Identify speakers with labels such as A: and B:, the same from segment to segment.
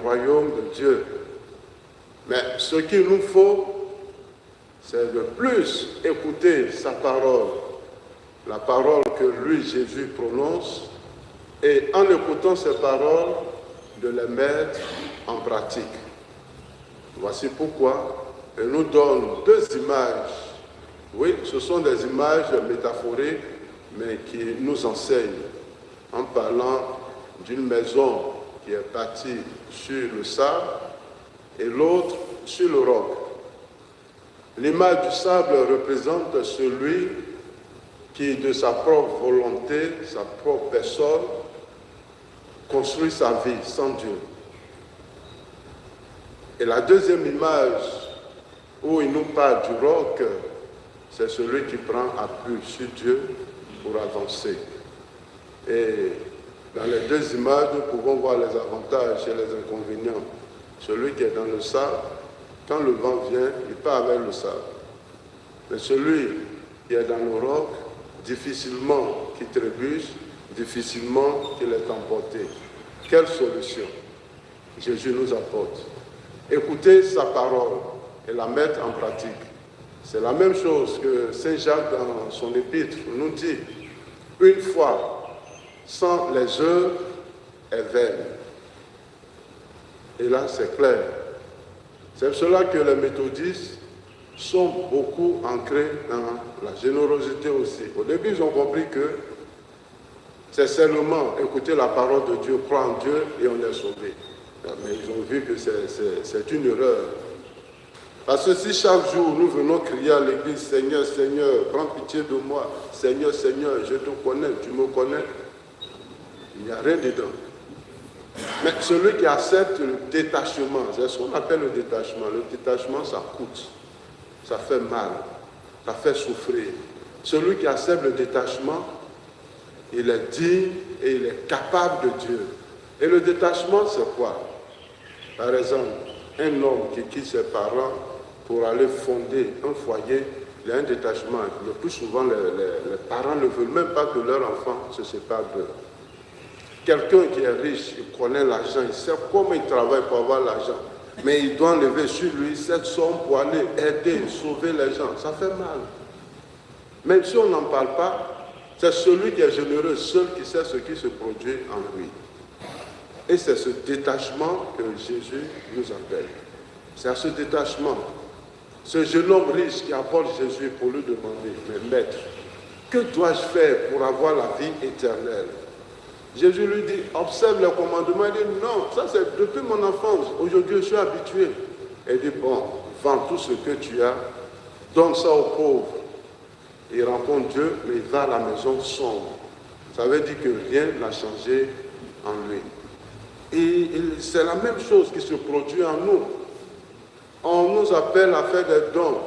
A: royaume de Dieu. Mais ce qu'il nous faut, c'est de plus écouter sa parole, la parole que lui, Jésus, prononce, et en écoutant ces paroles, de les mettre en pratique. Voici pourquoi il nous donne deux images. Oui, ce sont des images métaphoriques, mais qui nous enseignent en parlant d'une maison qui est bâtie sur le sable et l'autre sur le roc. L'image du sable représente celui qui, de sa propre volonté, sa propre personne, construit sa vie sans Dieu. Et la deuxième image où il nous parle du roc, c'est celui qui prend appui sur Dieu pour avancer. Et dans les deux images, nous pouvons voir les avantages et les inconvénients. Celui qui est dans le sable, quand le vent vient, il part avec le sable. Mais celui qui est dans le roc, difficilement qu'il trébuche, difficilement qu'il est emporté. Quelle solution Jésus nous apporte? Écouter sa parole et la mettre en pratique. C'est la même chose que Saint Jacques dans son épître nous dit. Une foi sans les œuvres est vaine. Et là, c'est clair. C'est pour cela que les méthodistes sont beaucoup ancrés dans la générosité aussi. Au début, ils ont compris que c'est seulement écouter la parole de Dieu, croire en Dieu et on est sauvé. Mais ils ont vu que c'est une erreur. Parce que si chaque jour nous venons crier à l'église, Seigneur, Seigneur, prends pitié de moi, Seigneur, Seigneur, je te connais, tu me connais, il n'y a rien dedans. Mais celui qui accepte le détachement, c'est ce qu'on appelle le détachement. Le détachement, ça coûte, ça fait mal, ça fait souffrir. Celui qui accepte le détachement, il est digne et il est capable de Dieu. Et le détachement, c'est quoi? Par exemple, un homme qui quitte ses parents pour aller fonder un foyer, il y a un détachement. Le plus souvent, les parents ne veulent même pas que leur enfant se sépare d'eux. Quelqu'un qui est riche, il connaît l'argent, il sait comment il travaille pour avoir l'argent. Mais il doit enlever sur lui cette somme pour aller aider, sauver les gens. Ça fait mal. Même si on n'en parle pas, c'est celui qui est généreux, seul qui sait ce qui se produit en lui. Et c'est ce détachement que Jésus nous appelle. C'est à ce détachement. Ce jeune homme riche qui apporte Jésus pour lui demander, mais maître, que dois-je faire pour avoir la vie éternelle? Jésus lui dit, observe les commandements. Il dit, non, ça c'est depuis mon enfance. Aujourd'hui, je suis habitué. Il dit, bon, vends tout ce que tu as, donne ça aux pauvres. Il rencontre Dieu, mais il va à la maison sombre. Ça veut dire que rien n'a changé en lui. Et c'est la même chose qui se produit en nous. On nous appelle à faire des dons.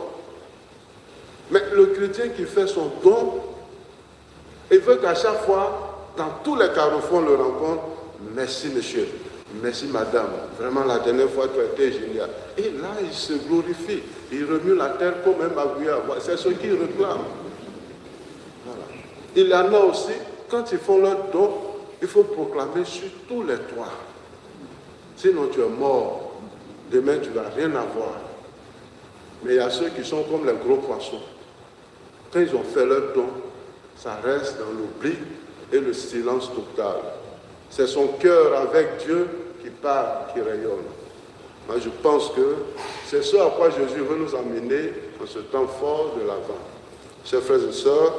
A: Mais le chrétien qui fait son don, il veut qu'à chaque fois, dans tous les carrefours, on le rencontre. Merci monsieur, merci madame, vraiment la dernière fois tu as été génial. Et là, il se glorifie, il remue la terre comme un magouillard. C'est ce qu'il réclame. Voilà. Il y en a aussi, quand ils font leur don, il faut proclamer sur tous les toits. Sinon tu es mort, demain tu ne vas rien avoir. Mais il y a ceux qui sont comme les gros poissons. Quand ils ont fait leur don, ça reste dans l'oubli et le silence total. C'est son cœur avec Dieu qui parle, qui rayonne. Moi, je pense que c'est ce à quoi Jésus veut nous amener en ce temps fort de l'Avent. Chers frères et sœurs,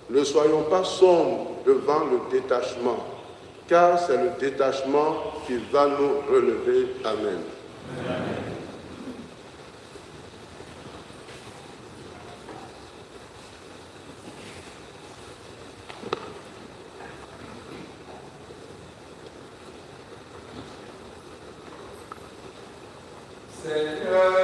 A: ne soyons pas sombres devant le détachement, car c'est le détachement qui va nous relever. Amen. Amen.
B: Seigneur,